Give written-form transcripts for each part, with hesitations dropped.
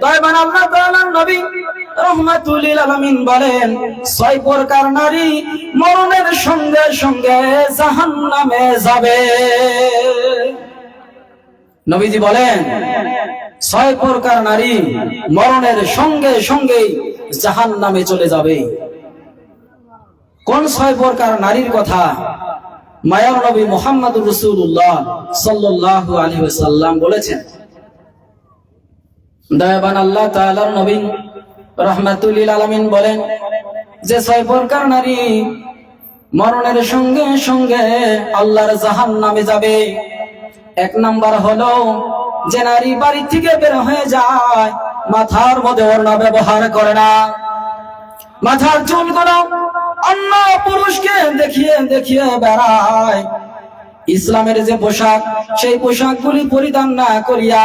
দয়াবান আল্লাহ তাআলার নবী রাহমাতুল লিল আলামিন বলেন, 6 প্রকার নারী মরণের সঙ্গে সঙ্গে জাহান্নামে যাবে। নবীজি বলেন 6 প্রকার নারী মরণের সঙ্গে সঙ্গে জাহান্নামে চলে যাবে। কোন 6 প্রকার নারীর কথা মায়ার নবী মুহাম্মদুর রাসূলুল্লাহ সাল্লাল্লাহু আলাইহি ওয়াসাল্লাম বলেছেন? দয়াবান আল্লাহ তাআলার নবী রাহমাতুল লিল আলামিন বলেন যে 6 প্রকার নারী মরণের সঙ্গে সঙ্গে আল্লাহর জাহান্নামে যাবে। 1 নাম্বার হলো যে নারী বাড়ি থেকে বের হয়ে যায়, মাথার মধ্যে ওড়না ব্যবহার করে না, মাথার চুলগুলো অন্য পুরুষকে দেখিয়ে দেখিয়ে বেড়ায়। ইসলামের যে পোশাক, সেই পোশাকগুলি পরিধান না করিয়া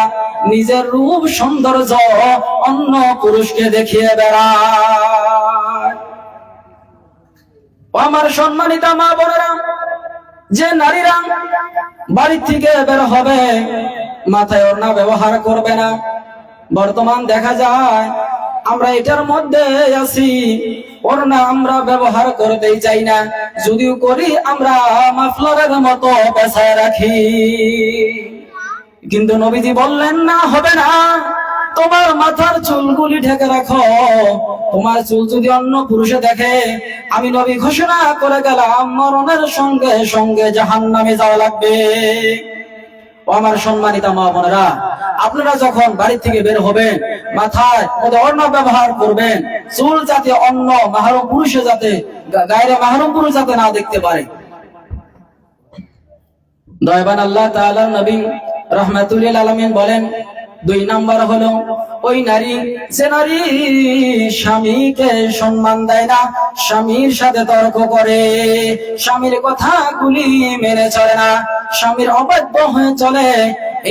নিজের রূপ সৌন্দর্য অন্য পুরুষকে দেখিয়ে বেড়ায়। আমার সম্মানিত মা বোনেরা, যে নারীরা বাড়ি থেকে বের হবে মাথায় ওড়না ব্যবহার করবে না, বর্তমান দেখা যায় আমরা এটার মধ্যে আছি, ওড়না আমরা ব্যবহার করতেই চাই না, যদিও করি আমরা মাফলারের মতো পেছায় রাখি। কিন্তু নবীজি বললেন না, হবে না, তোমার মাথার চুলগুলি ঢেকে রাখো। তোমার চুল যদি অন্য পুরুষে দেখে, আমি নবী ঘোষণা করে গেলাম মরণের সঙ্গে সঙ্গে জাহান্নামে যাওয়া লাগবে। আমার সম্মানিত মা বোনেরা, আপনারা যখন বাড়ি থেকে বের হবেন মাথায় ওড়না ব্যবহার করবেন, চুল যাতে অন্য মাহরম পুরুষে যাতে গায়রে মাহরম পুরুষ যাতে না দেখতে পারে। দয়াবান আল্লাহ তাআলার নবী রাহমাতুল লিল আলামিন বলেন 2 নাম্বার হলো ওই নারী যে নারী স্বামীকে সম্মান দেয় না, স্বামীর সাথে তর্ক করে, স্বামীর কথাগুলি মেনে চলে না, স্বামীর অবাধ্য হয়ে চলে,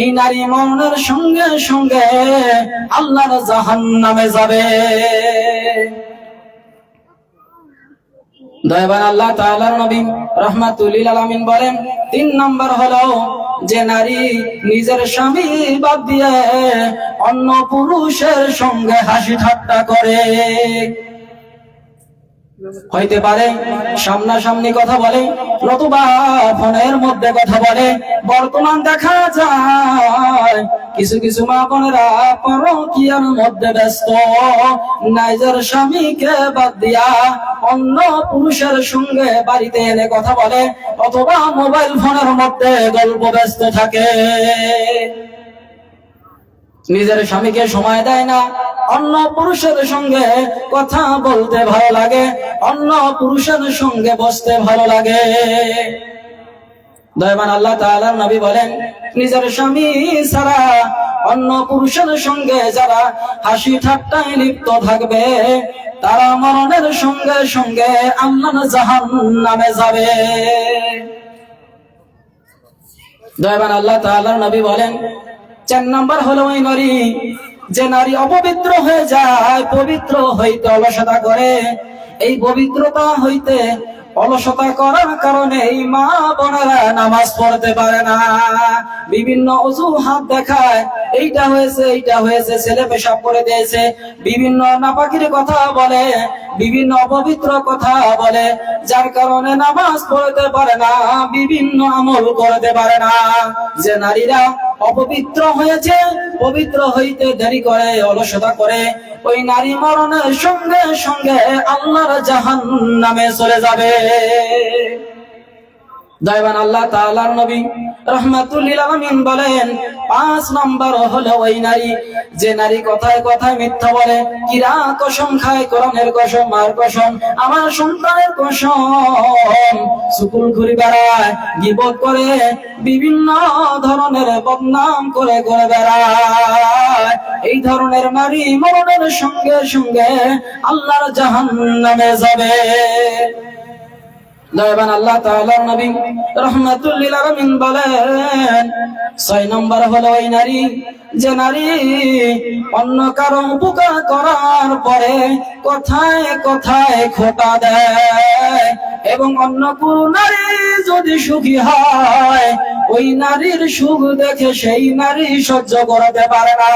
এই নারী মরণের সঙ্গে সঙ্গে আল্লাহর জাহান্নামে যাবে। দয়াবান আল্লাহ তাআলার নবী রাহমাতুল লিল আলামিন বলেন 3 নাম্বার হলো যে নারী নিজের স্বামী বাদ দিয়ে অন্য পুরুষের সঙ্গে হাসি ঠাট্টা করে। হইতে পারে সামনাসামনি কথা বলে, নতুবা ফোনের মধ্যে কথা বলে। বর্তমান দেখা যায় কিছু কিছু মা বোনেরা পরকীয়ার মধ্যে ব্যস্ত, নিজের স্বামীকে বাদ দিয়া অন্য পুরুষের সঙ্গে বাড়িতে এনে কথা বলে, অথবা মোবাইল ফোনের মধ্যে গল্প ব্যস্ত থাকে। নিজের স্বামীকে সময় দেয় না, অন্য পুরুষের সঙ্গে কথা বলতে ভালো লাগে, অন্য পুরুষের সঙ্গে বসতে ভালো লাগে। দয়াবান আল্লাহ তাআলার নবী বলেন নিজের স্বামী ছাড়া অন্য পুরুষের সঙ্গে যারা হাসি ঠাট্টায় লিপ্ত থাকবে তারা মরণের সঙ্গে সঙ্গে আল্লাহর জাহান্নামে যাবে। দয়াবান আল্লাহ তাআলার নবী বলেন 4 নাম্বার হলো ওই নারী যে নারী অপবিত্র হয়ে যায়, পবিত্র হইতে অলসতা করে। এই পবিত্রতা হইতে অলসতা করার কারণে এই মা বোনেরা নামাজ পড়তে পারে না, বিভিন্ন অজুহাত দেখায়, এইটা হয়েছে এইটা হয়েছে, ছেলে পেশাব করে দিয়েছে, বিভিন্ন নাপাকির কথা বলে, বিভিন্ন অপবিত্র কথা বলে, যার কারণে নামাজ পড়তে পারে না, বিভিন্ন আমল করতে পারে না। যে নারীরা অপবিত্র হয়েছে, পবিত্র হইতে দেরি করে, অলসতা করে, ওই নারী মরণের সঙ্গে সঙ্গে আল্লাহর জাহান্নামে চলে যাবে। দয়াবান আল্লাহ তাআলার নবী রাহমাতুল লিল আলামিন বলেন 5 নাম্বার হলো ওই নারী যে নারী কথায় কথায় মিথ্যা বলে, কিরা কসম খায়, কোরআনের কসম, মার কসম, আমার সন্তানের কসম, সুকুল ঘুরি বেড়ায়, গীবত করে, বিভিন্ন ধরনের বদনাম করে ঘুরে বেড়ায়। এই ধরনের নারী মরণের সঙ্গে সঙ্গে আল্লাহর জাহান্নামে যাবে। দয়াবান আল্লাহ তাআলার নবী রাহমাতুল লিল আলামিন বলেন 6 নম্বর হলো ওই নারী যে নারী অন্য কারো উপকার করার পরে কথায় কথায় খোঁটা দেয়, এবং অন্য কোন নারী যদি সুখী হয় ওই নারীর সুখ দেখে সেই নারী সহ্য করতে পারে না।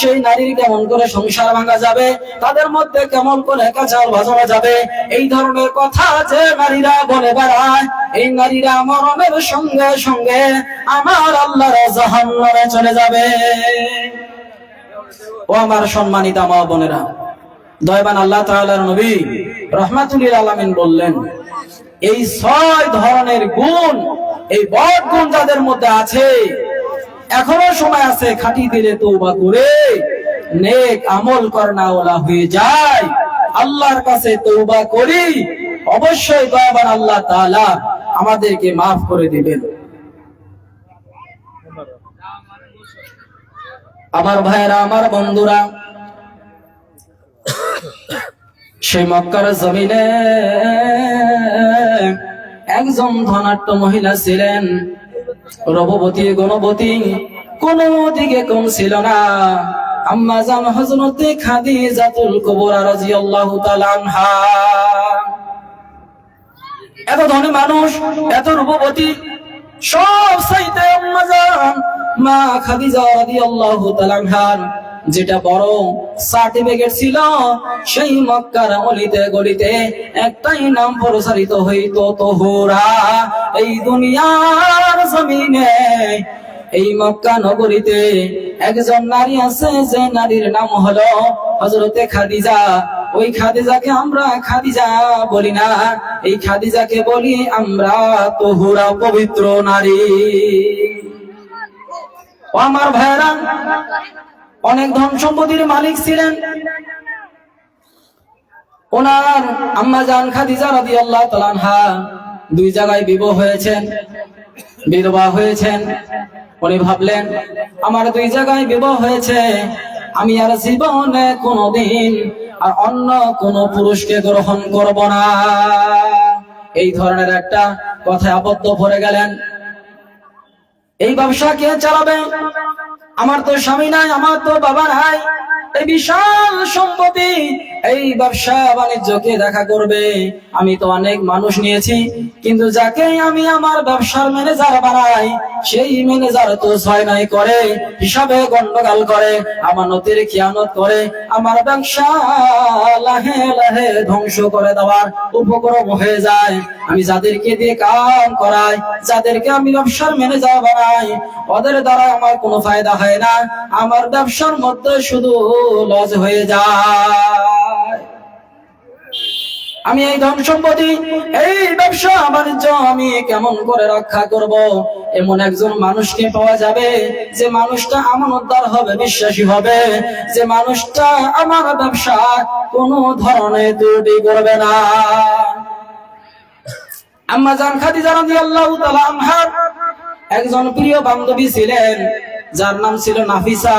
সেই নারীর কেমন করে সংসার ভাঙা যাবে, তাদের মধ্যে কেমন করে কাঁচাল ভাজানো যাবে, এই ধরনের কথা যে নারীরা বলে বেড়ায়, এই নারীরা মরণের সঙ্গে সঙ্গে আমার আল্লাহর জাহান্নামে চলে যাবে। ও আমার সম্মানিতা মা বোনেরা, দয়াবান আল্লাহ তাআলার নবী রাহমাতুল লিল আলামিন বললেন, এই 6 ধরনের গুণ, এই বড় গুণ যাদের মধ্যে আছে, এখনো সময় আছে, খাঁটি দিলে তওবা করে নেক আমল করনা ওলা হয়ে যায়, আল্লাহর কাছে তওবা করি, অবশ্যই দয়াবান আল্লাহ তাআলা আমাদেরকে মাফ করে দিবেন। আমার ভাইরা, আমার বন্ধুরা, সেই মক্কার জমিনে একজন ধনাঢ্য মহিলা ছিলেন, রূপবতী গুণবতী, কোনো দিকে কম ছিল না। আম্মা জান হযরতে খাদিজাতুল কুবরা রাদিয়াল্লাহু তাআলা আনহা। এত ধনী মানুষ, এত রূপবতী, সব চাইতে আম্মা জান মা খাদিজা রাদিয়াল্লাহু তাআলা আনহার যেটা বড় সার্টিফিকেট ছিল, সেই মক্কার অলিতে গলিতে একটাই নাম প্রচারিত হইতো, তোহরা। এই দুনিয়ার জমিনে, এই মক্কা নগরীতে একজন নারী আছে, যে নারীর নাম হলো হযরতে খাদিজা। ওই খাদিজাকে আমরা খাদিজা বলি না, এই খাদিজাকে বলি আমরা তোহরা, পবিত্র নারী। ও আমার ভাইরা, অনেক ধন সম্পত্তির মালিক ছিলেন। ওনার আম্মা জান খাদিজা রাদিয়াল্লাহু তাআলা আনহা 2 জায়গায় বিবাহ হয়েছেন, বিধবা হয়েছেন। উনি ভাবলেন, আমার 2 জায়গায় বিবাহ হয়েছে, আমি আর জীবনে কোনোদিন আর অন্য কোন পুরুষকে গ্রহণ করব না। এই ধরনের একটা কথায় আবদ্ধ পড়ে গেলেন। এই ব্যবসা কে চালাবে? আমার তো স্বামী নাই, আমার তো বাবা নাই, এই বিশাল সম্পত্তি, এই ব্যবসা বাণিজ্য কে দেখা করবে? আমি তো অনেক মানুষ নিয়েছি, কিন্তু যাকে আমি আমার ব্যবসার ম্যানেজার বানাই, সেই ম্যানেজার তো ছয় নাই করে, হিসাবে গন্ডগোল করে, আমানতের খিয়ানত করে, আমার ব্যবসা লাহে লাহে ধ্বংস করে দেওয়ার উপক্রম হয়ে যায়। আমি যাদেরকে দিয়ে কাম করাই, যাদেরকে আমি ব্যবসার ম্যানেজার বানাই, ওদের দ্বারা আমার কোনো ফায়দা হয় না, আমার ব্যবসার মধ্যে শুধু লস হয়ে যায়। আমি এই ধন সম্পত্তি, এই ব্যবসা বাণিজ্য আমি কেমন করে রক্ষা করব? এমন একজন মানুষকে পাওয়া যাবে, যে মানুষটা আমানতদার হবে, বিশ্বাসী হবে, যে মানুষটা আমার ব্যবসা কোনো ধরনের ত্রুটি করবে না। আম্মা জান খাদিজা রাদিয়াল্লাহু তাআলা আনহা একজন প্রিয় বান্ধবী ছিলেন, যার নাম ছিল নাফিসা।